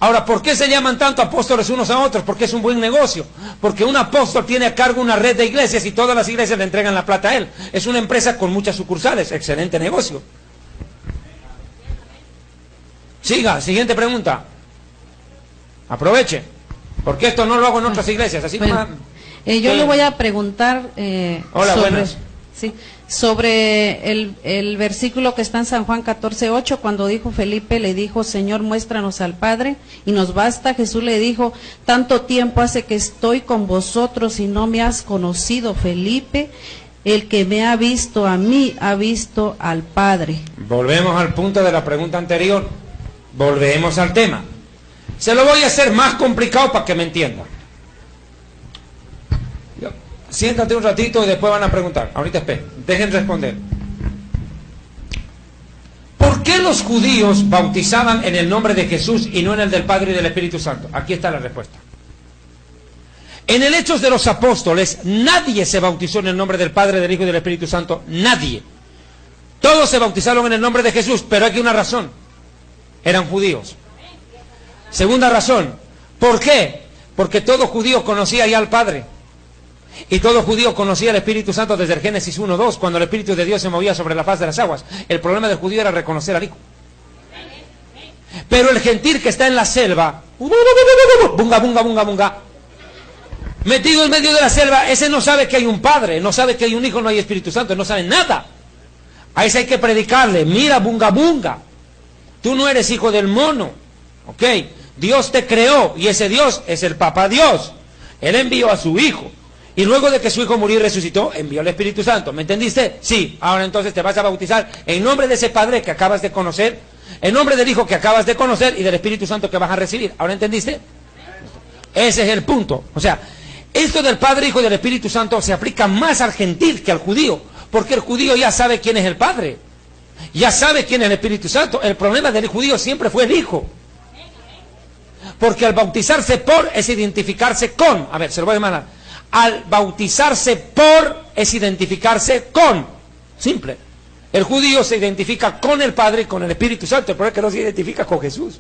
Ahora, ¿por qué se llaman tanto apóstoles unos a otros? Porque es un buen negocio. Porque un apóstol tiene a cargo una red de iglesias y todas las iglesias le entregan la plata a él. Es una empresa con muchas sucursales. Excelente negocio. Siga, siguiente pregunta. Aproveche. Porque esto no lo hago en otras iglesias. Así bueno, yo le voy a preguntar sobre el versículo que está en San Juan 14:8, cuando dijo Felipe, le dijo, Señor, muéstranos al Padre, y nos basta. Jesús le dijo, tanto tiempo hace que estoy con vosotros y no me has conocido, Felipe. El que me ha visto a mí, ha visto al Padre. Volvemos al punto de la pregunta anterior. Volvemos al tema. Se lo voy a hacer más complicado para que me entiendan. Siéntate un ratito y después van a preguntar. Ahorita esperen, dejen responder. ¿Por qué los judíos bautizaban en el nombre de Jesús y no en el del Padre y del Espíritu Santo? Aquí está la respuesta. En el Hechos de los Apóstoles, nadie se bautizó en el nombre del Padre, del Hijo y del Espíritu Santo. Nadie. Todos se bautizaron en el nombre de Jesús, pero hay una razón. Eran judíos. Segunda razón, ¿por qué? Porque todo judío conocía ya al Padre. Y todo judío conocía al Espíritu Santo desde el Génesis 1:2, cuando el Espíritu de Dios se movía sobre la faz de las aguas. El problema del judío era reconocer al Hijo. Pero el gentil que está en la selva, bunga, bunga, bunga, bunga, metido en medio de la selva, ese no sabe que hay un Padre, no sabe que hay un Hijo, no hay Espíritu Santo, no sabe nada. A ese hay que predicarle, mira, bunga, bunga, tú no eres hijo del mono, ¿ok? Dios te creó y ese Dios es el Papá Dios. Él envió a su Hijo y luego de que su Hijo murió y resucitó, envió al Espíritu Santo. ¿Me entendiste? Sí. Ahora entonces te vas a bautizar en nombre de ese Padre que acabas de conocer, en nombre del Hijo que acabas de conocer y del Espíritu Santo que vas a recibir. ¿Ahora entendiste? Ese es el punto. O sea, esto del Padre, Hijo y del Espíritu Santo se aplica más al gentil que al judío, porque el judío ya sabe quién es el Padre, ya sabe quién es el Espíritu Santo. El problema del judío siempre fue el Hijo. Porque al bautizarse por es identificarse con. A ver, se lo voy a demandar. Al bautizarse por es identificarse con. Simple. El judío se identifica con el Padre y con el Espíritu Santo. El problema es que no se identifica con Jesús.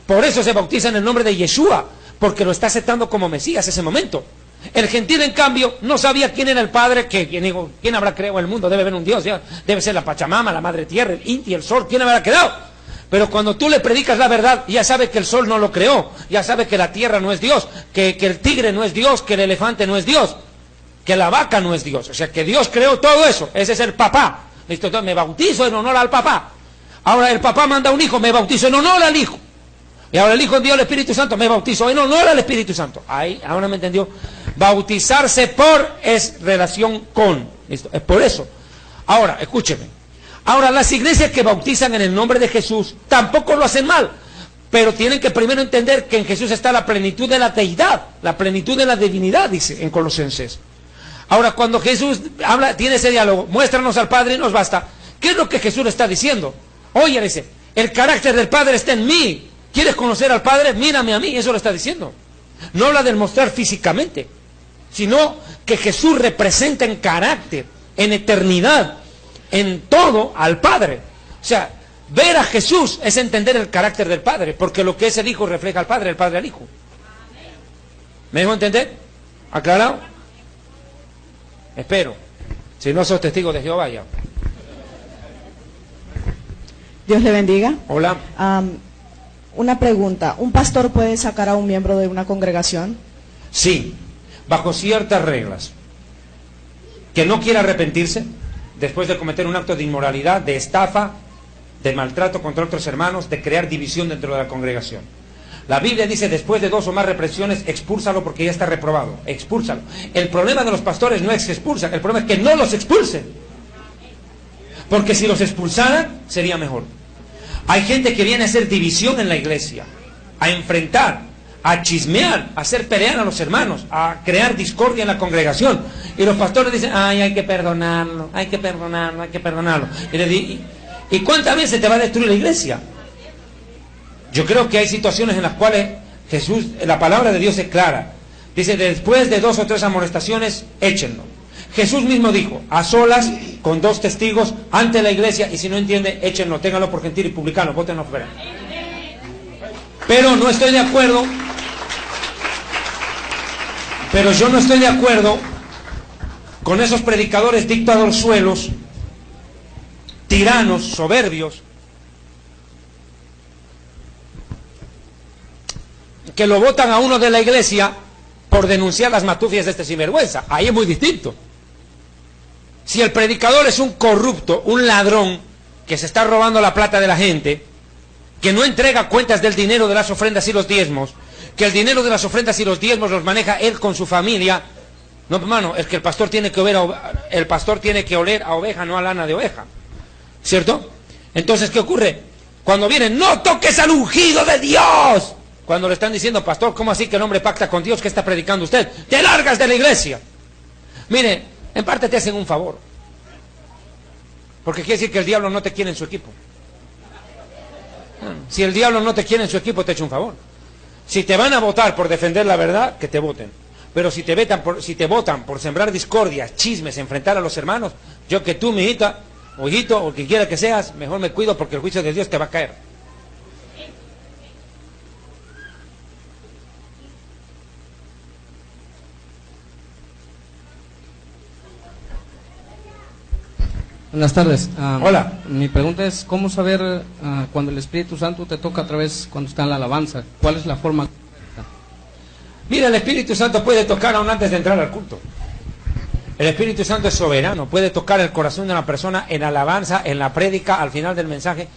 Por eso se bautiza en el nombre de Yeshua, porque lo está aceptando como Mesías ese momento. El gentil, en cambio, no sabía quién era el Padre, quién habrá creado el mundo, debe haber un Dios, ya, debe ser la Pachamama, la Madre Tierra, el Inti, el Sol, ¿quién habrá creado? Pero cuando tú le predicas la verdad, ya sabe que el Sol no lo creó, ya sabe que la Tierra no es Dios, que el tigre no es Dios, que el elefante no es Dios, que la vaca no es Dios, o sea que Dios creó todo eso, ese es el papá. Listo, entonces me bautizo en honor al papá. Ahora el papá manda a un hijo, me bautizo en honor al hijo. Y ahora el hijo envió al Espíritu Santo, me bautizo en honor al Espíritu Santo. Ahí, ahora me entendió. Bautizarse por es relación con. ¿Listo? Es por eso. Ahora, escúcheme. Ahora, las iglesias que bautizan en el nombre de Jesús tampoco lo hacen mal. Pero tienen que primero entender que en Jesús está la plenitud de la deidad, la plenitud de la divinidad, dice en Colosenses. Ahora, cuando Jesús habla, tiene ese diálogo, muéstranos al Padre y nos basta. ¿Qué es lo que Jesús le está diciendo? Oye, dice, el carácter del Padre está en mí. ¿Quieres conocer al Padre? Mírame a mí, eso lo está diciendo. No habla del mostrar físicamente, sino que Jesús representa en carácter, en eternidad, en todo al Padre. O sea, ver a Jesús es entender el carácter del Padre, porque lo que es el Hijo refleja al Padre, el Padre al Hijo. ¿Me dejo entender? ¿Aclarado? Espero. Si no sos testigo de Jehová, ya. Dios le bendiga. Hola. Una pregunta. ¿Un pastor puede sacar a un miembro de una congregación? Sí, bajo ciertas reglas. Que no quiera arrepentirse después de cometer un acto de inmoralidad, de estafa, de maltrato contra otros hermanos, de crear división dentro de la congregación. La Biblia dice, después de 2 o más reprensiones, expúlsalo porque ya está reprobado. Expúlsalo. El problema de los pastores no es que expulsan, el problema es que no los expulsen. Porque si los expulsaran, sería mejor. Hay gente que viene a hacer división en la iglesia, a enfrentar, a chismear, a hacer pelear a los hermanos, a crear discordia en la congregación. Y los pastores dicen, ay, hay que perdonarlo, hay que perdonarlo, hay que perdonarlo. ¿Y cuántas veces te va a destruir la iglesia? Yo creo que hay situaciones en las cuales Jesús, la palabra de Dios es clara. Dice, después de 2 o 3 amonestaciones, échenlo. Jesús mismo dijo, a solas, con 2 testigos, ante la iglesia, y si no entiende, échenlo, ténganlo por gentil y publicano, bótenlo fuera. Pero no estoy de acuerdo, yo no estoy de acuerdo con esos predicadores dictadorzuelos, tiranos, soberbios, que lo votan a uno de la iglesia por denunciar las matufias de este sinvergüenza. Ahí es muy distinto. Si el predicador es un corrupto, un ladrón, que se está robando la plata de la gente, que no entrega cuentas del dinero de las ofrendas y los diezmos, que el dinero de las ofrendas y los diezmos los maneja él con su familia, no, hermano, es que el pastor tiene que oler a oveja, no a lana de oveja. ¿Cierto? Entonces, ¿qué ocurre? Cuando vienen, no toques al ungido de Dios. Cuando le están diciendo, pastor, ¿cómo así que el hombre pacta con Dios? ¿Qué está predicando usted? ¡Te largas de la iglesia! Mire, en parte te hacen un favor. Porque quiere decir que el diablo no te quiere en su equipo. Si el diablo no te quiere en su equipo, te echa un favor. Si te van a votar por defender la verdad, que te voten. Pero si te votan por sembrar discordias, chismes, enfrentar a los hermanos, yo que tú, mi hijita, o hijito, o quien quiera que seas, mejor me cuido porque el juicio de Dios te va a caer. Buenas tardes. Hola. Mi pregunta es, ¿cómo saber cuando el Espíritu Santo te toca otra vez cuando está en la alabanza? ¿Cuál es la forma correcta? Mira, el Espíritu Santo puede tocar aún antes de entrar al culto. El Espíritu Santo es soberano, puede tocar el corazón de una persona en alabanza, en la prédica, al final del mensaje.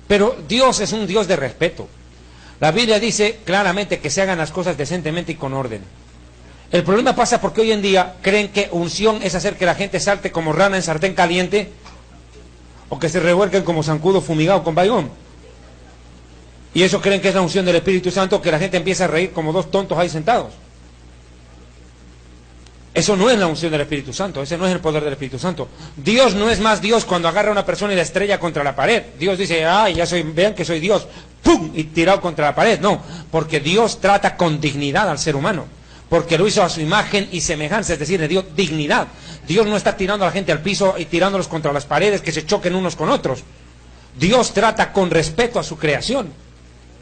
Pero Dios es un Dios de respeto. La Biblia dice claramente que se hagan las cosas decentemente y con orden. El problema pasa porque hoy en día creen que unción es hacer que la gente salte como rana en sartén caliente o que se revuelquen como zancudo fumigado con baigón. Y eso creen que es la unción del Espíritu Santo, que la gente empieza a reír como 2 tontos ahí sentados. Eso no es la unción del Espíritu Santo, ese no es el poder del Espíritu Santo. Dios no es más Dios cuando agarra a una persona y la estrella contra la pared. Dios dice, vean que soy Dios, ¡pum! Y tirado contra la pared. No, porque Dios trata con dignidad al ser humano. Porque lo hizo a su imagen y semejanza, es decir, le dio dignidad. Dios no está tirando a la gente al piso y tirándolos contra las paredes que se choquen unos con otros. Dios trata con respeto a su creación. Dios trata con dignidad al ser humano. Porque lo hizo a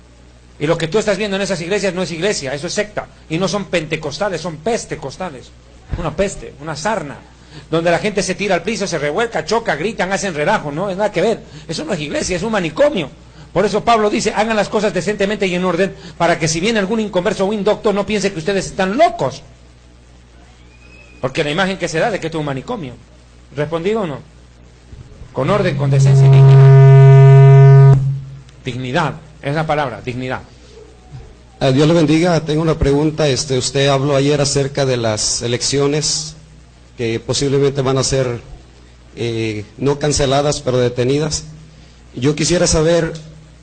su imagen y semejanza, es decir, le dio dignidad. Dios no está tirando a la gente al piso y tirándolos contra las paredes que se choquen unos con otros. Dios trata con respeto a su creación. Dios trata con Y lo que tú estás viendo en esas iglesias no es iglesia, eso es secta. Y no son pentecostales, son pestecostales. Una peste, una sarna, donde la gente se tira al piso, se revuelca, choca, gritan, hacen relajo. No es nada que ver. Eso no es iglesia, es un manicomio. Por eso Pablo dice, hagan las cosas decentemente y en orden, para que si viene algún inconverso o indocto no piense que ustedes están locos. Porque la imagen que se da de que esto es un manicomio. ¿Respondido o no? Con orden, con decencia y dignidad. Dignidad, es la palabra, dignidad. Dios le bendiga. Tengo una pregunta. Usted habló ayer acerca de las elecciones que posiblemente van a ser no canceladas, pero detenidas. Yo quisiera saber,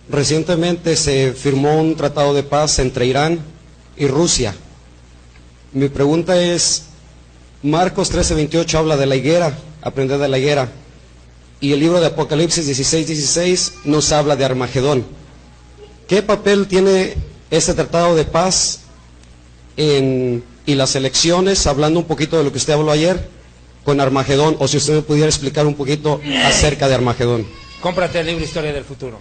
recientemente se firmó un tratado de paz entre Irán y Rusia. Mi pregunta es, Marcos 13:28 habla de la higuera, aprender de la higuera, y el libro de Apocalipsis 16:16 nos habla de Armagedón. ¿Qué papel tiene este tratado de paz y las elecciones, hablando un poquito de lo que usted habló ayer, con Armagedón? O si usted me pudiera explicar un poquito acerca de Armagedón. Cómprate el libro Historia del Futuro.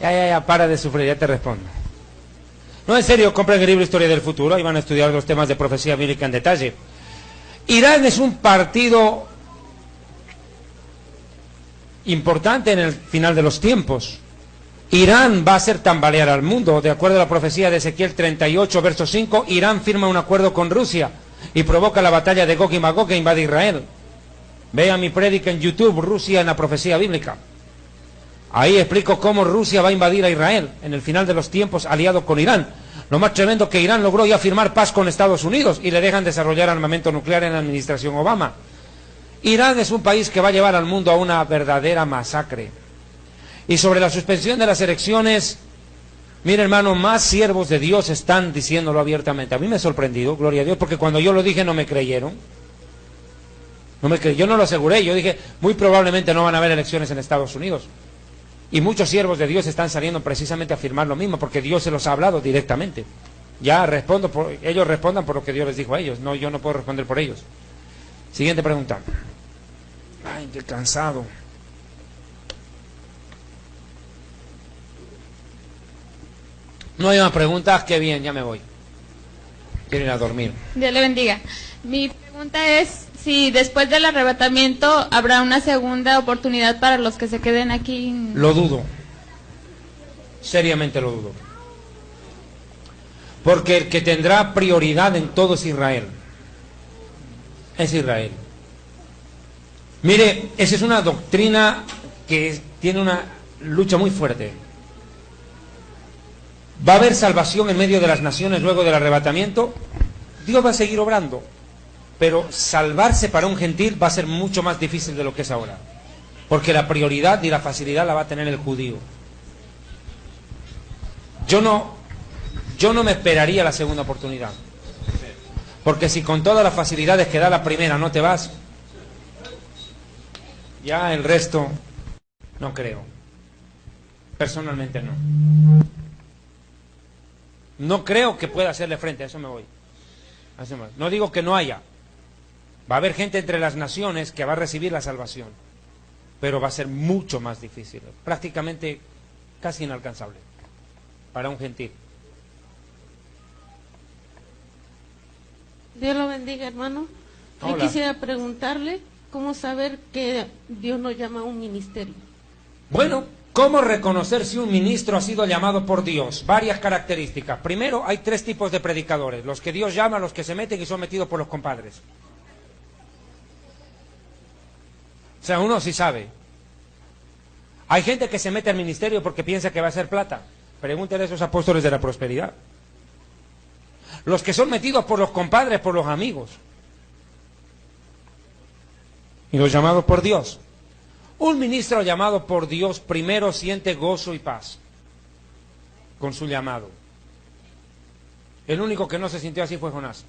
Ya, para de sufrir, ya te respondo. No, en serio, compren el libro Historia del Futuro y van a estudiar los temas de profecía bíblica en detalle. Irán es un partido importante en el final de los tiempos. Irán va a hacer tambalear al mundo. De acuerdo a la profecía de Ezequiel 38, verso 5, Irán firma un acuerdo con Rusia y provoca la batalla de Gog y Magog e invade Israel. Vea mi prédica en YouTube, Rusia en la profecía bíblica. Ahí explico cómo Rusia va a invadir a Israel en el final de los tiempos, aliado con Irán. Lo más tremendo que Irán logró ya firmar paz con Estados Unidos y le dejan desarrollar armamento nuclear en la administración Obama. Irán es un país que va a llevar al mundo a una verdadera masacre. Y sobre la suspensión de las elecciones, mire hermano, más siervos de Dios están diciéndolo abiertamente. A mí me ha sorprendido, gloria a Dios, porque cuando yo lo dije no me creyeron. Yo no lo aseguré, yo dije, muy probablemente no van a haber elecciones en Estados Unidos. Y muchos siervos de Dios están saliendo precisamente a afirmar lo mismo, porque Dios se los ha hablado directamente. Ya respondo, ellos respondan por lo que Dios les dijo a ellos, no, yo no puedo responder por ellos. Siguiente pregunta. Ay, qué cansado. No hay más preguntas, qué bien, ya me voy. Quiero ir a dormir. Dios le bendiga. Mi pregunta es si después del arrebatamiento habrá una segunda oportunidad para los que se queden aquí. Lo dudo. Seriamente lo dudo. Porque el que tendrá prioridad en todo es Israel. Es Israel. Mire, esa es una doctrina que tiene una lucha muy fuerte. ¿Va a haber salvación en medio de las naciones luego del arrebatamiento? Dios va a seguir obrando, pero salvarse para un gentil va a ser mucho más difícil de lo que es ahora, porque la prioridad y la facilidad la va a tener el judío. Yo no me esperaría la segunda oportunidad, porque si con todas las facilidades que da la primera no te vas, ya el resto no creo. Personalmente no. No creo que pueda hacerle frente, a eso me voy. No digo que no haya. Va a haber gente entre las naciones que va a recibir la salvación, pero va a ser mucho más difícil, prácticamente casi inalcanzable para un gentil. Dios lo bendiga, hermano. Hola. Yo quisiera preguntarle cómo saber que Dios nos llama a un ministerio. Bueno, ¿cómo reconocer si un ministro ha sido llamado por Dios? Varias características. Primero, hay 3 tipos de predicadores: los que Dios llama, los que se meten y son metidos por los compadres. O sea, uno sí sabe. Hay gente que se mete al ministerio porque piensa que va a hacer plata. Pregúntenle a esos apóstoles de la prosperidad. Los que son metidos por los compadres, por los amigos. Y los llamados por Dios. Un ministro llamado por Dios primero siente gozo y paz con su llamado. El único que no se sintió así fue Jonás.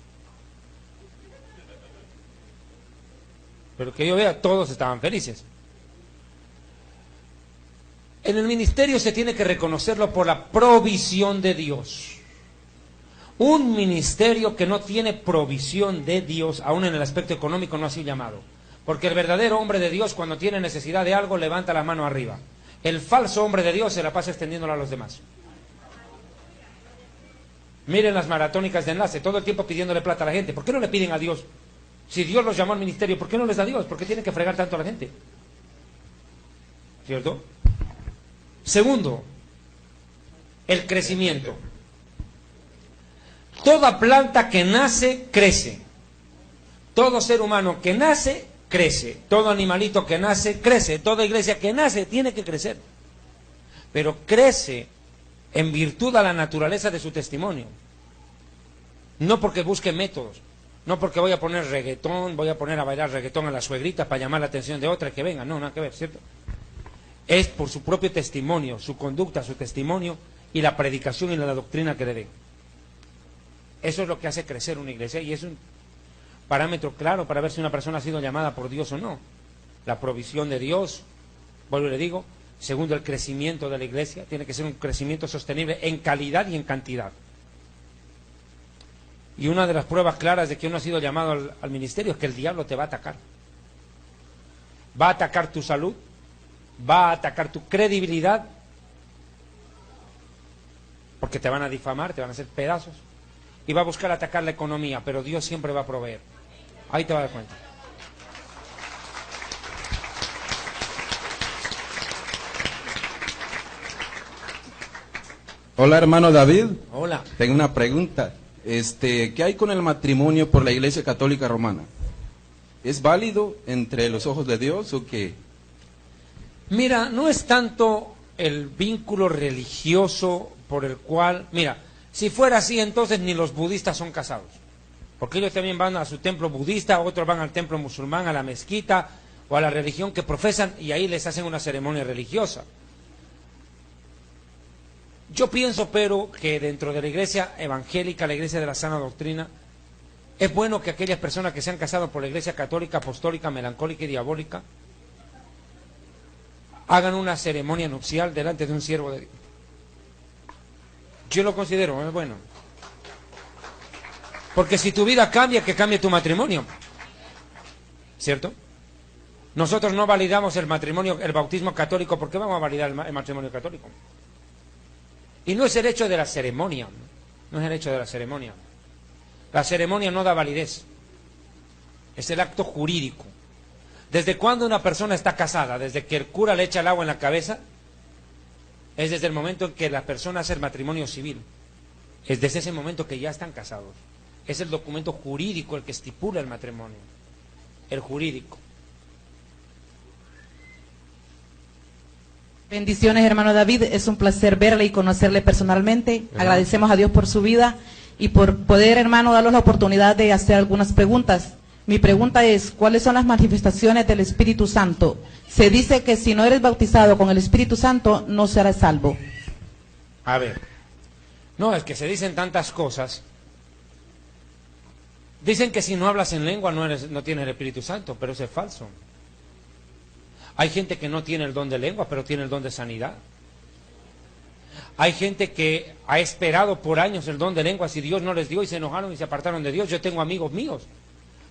Pero que yo vea, todos estaban felices. En el ministerio se tiene que reconocerlo por la provisión de Dios. Un ministerio que no tiene provisión de Dios, aún en el aspecto económico, no ha sido llamado. Porque el verdadero hombre de Dios, cuando tiene necesidad de algo, levanta la mano arriba. El falso hombre de Dios se la pasa extendiéndola a los demás. Miren las maratónicas de enlace, todo el tiempo pidiéndole plata a la gente. ¿Por qué no le piden a Dios? Si Dios los llamó al ministerio, ¿por qué no les da Dios? ¿Por qué tienen que fregar tanto a la gente? ¿Cierto? Segundo, el crecimiento. Toda planta que nace, crece. Todo ser humano que nace, crece. Todo animalito que nace, crece. Toda iglesia que nace, tiene que crecer. Pero crece en virtud a la naturaleza de su testimonio. No porque busque métodos. No porque voy a poner reggaetón, voy a poner a bailar reggaetón a la suegrita para llamar la atención de otra que venga. No, nada que ver, ¿cierto? Es por su propio testimonio, su conducta, su testimonio y la predicación y la doctrina que le den. Eso es lo que hace crecer una iglesia y es un parámetro claro para ver si una persona ha sido llamada por Dios o no. La provisión de Dios, vuelvo y le digo. Segundo, el crecimiento de la iglesia. Tiene que ser un crecimiento sostenible en calidad y en cantidad. Y una de las pruebas claras de que uno ha sido llamado al ministerio es que el diablo te va a atacar. Va a atacar tu salud, va a atacar tu credibilidad, porque te van a difamar, te van a hacer pedazos, y va a buscar atacar la economía, pero Dios siempre va a proveer. Ahí te vas a dar cuenta. Hola, hermano David. Hola. Tengo una pregunta. ¿Qué hay con el matrimonio por la Iglesia Católica Romana? ¿Es válido entre los ojos de Dios o qué? Mira, no es tanto el vínculo religioso por el cual... Mira, si fuera así, entonces ni los budistas son casados. Porque ellos también van a su templo budista, otros van al templo musulmán, a la mezquita o a la religión que profesan y ahí les hacen una ceremonia religiosa. Yo pienso, pero, que dentro de la iglesia evangélica, la iglesia de la sana doctrina, es bueno que aquellas personas que se han casado por la iglesia católica, apostólica, melancólica y diabólica, hagan una ceremonia nupcial delante de un siervo de Dios. Yo lo considero, es bueno. Porque si tu vida cambia, que cambie tu matrimonio. ¿Cierto? Nosotros no validamos el matrimonio, el bautismo católico. ¿Por qué vamos a validar el matrimonio católico? Y no es el hecho de la ceremonia, no es el hecho de la ceremonia. La ceremonia no da validez, es el acto jurídico. ¿Desde cuándo una persona está casada? ¿Desde que el cura le echa el agua en la cabeza? Es desde el momento en que la persona hace el matrimonio civil. Es desde ese momento que ya están casados. Es el documento jurídico el que estipula el matrimonio, el jurídico. Bendiciones, hermano David, es un placer verle y conocerle personalmente. Agradecemos a Dios por su vida y por poder, hermano, darnos la oportunidad de hacer algunas preguntas. Mi pregunta es, ¿cuáles son las manifestaciones del Espíritu Santo? Se dice que si no eres bautizado con el Espíritu Santo, no serás salvo. A ver, no, es que se dicen tantas cosas. Dicen que si no hablas en lengua no tienes el Espíritu Santo, pero eso es falso. Hay gente que no tiene el don de lengua, pero tiene el don de sanidad. Hay gente que ha esperado por años el don de lenguas y Dios no les dio y se enojaron y se apartaron de Dios. Yo tengo amigos míos,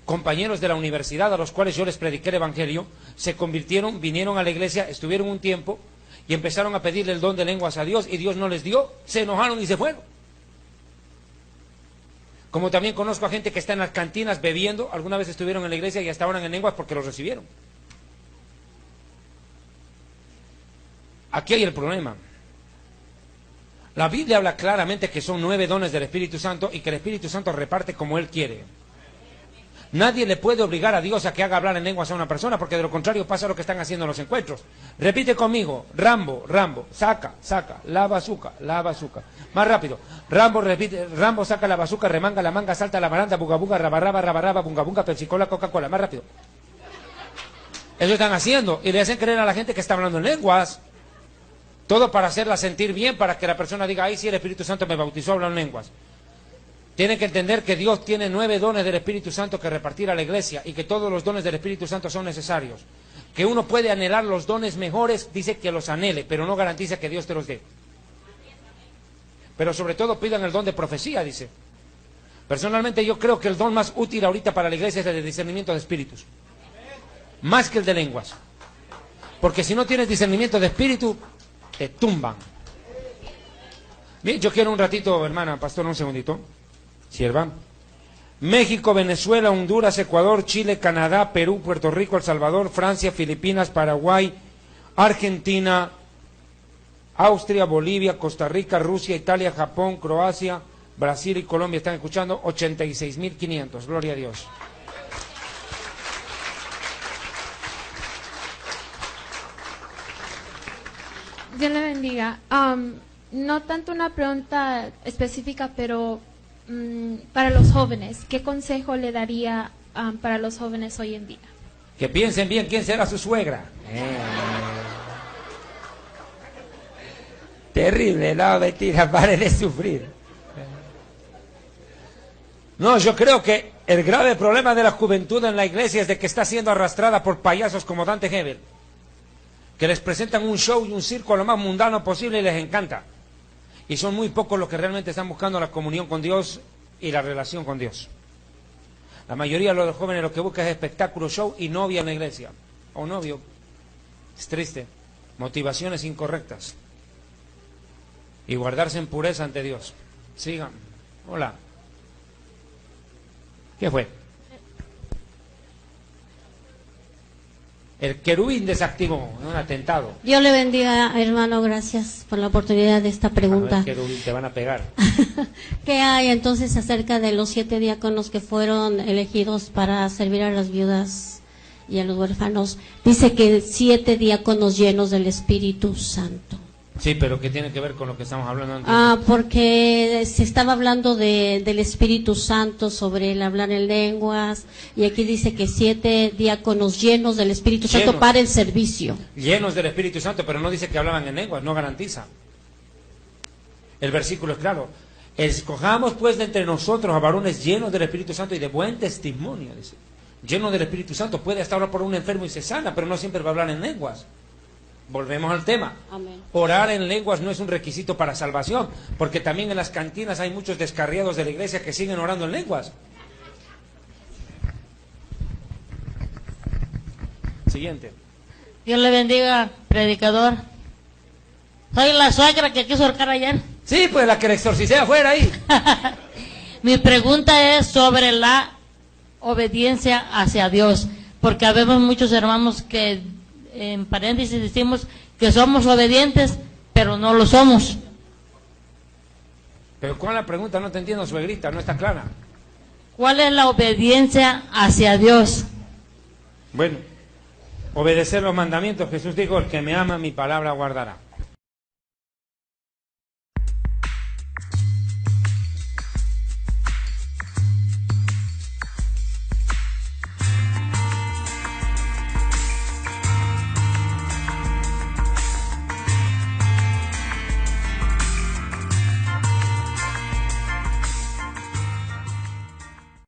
compañeros de la universidad a los cuales yo les prediqué el evangelio, se convirtieron, vinieron a la iglesia, estuvieron un tiempo y empezaron a pedirle el don de lenguas a Dios y Dios no les dio, se enojaron y se fueron. Como también conozco a gente que está en las cantinas bebiendo, alguna vez estuvieron en la iglesia y hasta oran en lenguas porque los recibieron. Aquí hay el problema. La Biblia habla claramente que son 9 dones del Espíritu Santo y que el Espíritu Santo reparte como Él quiere. Nadie le puede obligar a Dios a que haga hablar en lenguas a una persona, porque de lo contrario pasa lo que están haciendo en los encuentros. Repite conmigo: Rambo, Rambo, saca, la bazuca, la bazuca. Más rápido. Rambo, repite, Rambo, saca la bazuca, remanga la manga, salta la baranda, buga buga, rabarraba, rabarraba, bunga bunga, Pepsi-Cola, Coca-Cola. Más rápido. Eso están haciendo y le hacen creer a la gente que está hablando en lenguas. Todo para hacerla sentir bien, para que la persona diga: ay, sí, el Espíritu Santo me bautizó, habla en lenguas. Tienen que entender que Dios tiene 9 dones del Espíritu Santo que repartir a la iglesia y que todos los dones del Espíritu Santo son necesarios. Que uno puede anhelar los dones mejores, dice que los anhele, pero no garantiza que Dios te los dé. Pero sobre todo pidan el don de profecía, dice. Personalmente yo creo que el don más útil ahorita para la iglesia es el de discernimiento de espíritus. Más que el de lenguas. Porque si no tienes discernimiento de espíritu, te tumban. Yo quiero un ratito, hermana, pastor, un segundito. Sierva. México, Venezuela, Honduras, Ecuador, Chile, Canadá, Perú, Puerto Rico, El Salvador, Francia, Filipinas, Paraguay, Argentina, Austria, Bolivia, Costa Rica, Rusia, Italia, Japón, Croacia, Brasil y Colombia están escuchando. 86.500. Gloria a Dios. Dios le bendiga. No tanto una pregunta específica, pero para los jóvenes, ¿qué consejo le daría para los jóvenes hoy en día? Que piensen bien quién será su suegra. Terrible, no, mentira, pare de sufrir. No, yo creo que el grave problema de la juventud en la iglesia es de que está siendo arrastrada por payasos como Dante Gebel, que les presentan un show y un circo lo más mundano posible y les encanta. Y son muy pocos los que realmente están buscando la comunión con Dios y la relación con Dios. La mayoría de los jóvenes lo que buscan es espectáculo, show y novia en la iglesia. O novio. Es triste. Motivaciones incorrectas. Y guardarse en pureza ante Dios. Sigan. Hola. ¿Qué fue? El querubín desactivó, un atentado. Dios le bendiga, hermano, gracias por la oportunidad de esta pregunta. Querubín, te van a pegar. ¿Qué hay entonces acerca de los 7 diáconos que fueron elegidos para servir a las viudas y a los huérfanos? Dice que 7 diáconos llenos del Espíritu Santo. Sí, pero ¿qué tiene que ver con lo que estamos hablando antes? Porque se estaba hablando del Espíritu Santo, sobre el hablar en lenguas, y aquí dice que 7 diáconos llenos del Espíritu Santo para el servicio. Llenos del Espíritu Santo, pero no dice que hablaban en lenguas, no garantiza. El versículo es claro. Escojamos pues de entre nosotros a varones llenos del Espíritu Santo y de buen testimonio, dice. Lleno del Espíritu Santo, puede hasta orar por un enfermo y se sana, pero no siempre va a hablar en lenguas. Volvemos al tema. Amén. Orar en lenguas no es un requisito para salvación, porque también en las cantinas hay muchos descarriados de la iglesia que siguen orando en lenguas. Siguiente. Dios le bendiga, predicador. Soy la suegra que quiso ahorcar ayer. Sí, pues la que le exorcicé afuera ahí. Mi pregunta es sobre la obediencia hacia Dios, porque habemos muchos hermanos que en paréntesis decimos que somos obedientes, pero no lo somos. Pero ¿cuál es la pregunta? No te entiendo, suegrita, no está clara. ¿Cuál es la obediencia hacia Dios? Bueno, obedecer los mandamientos. Jesús dijo, el que me ama mi palabra guardará.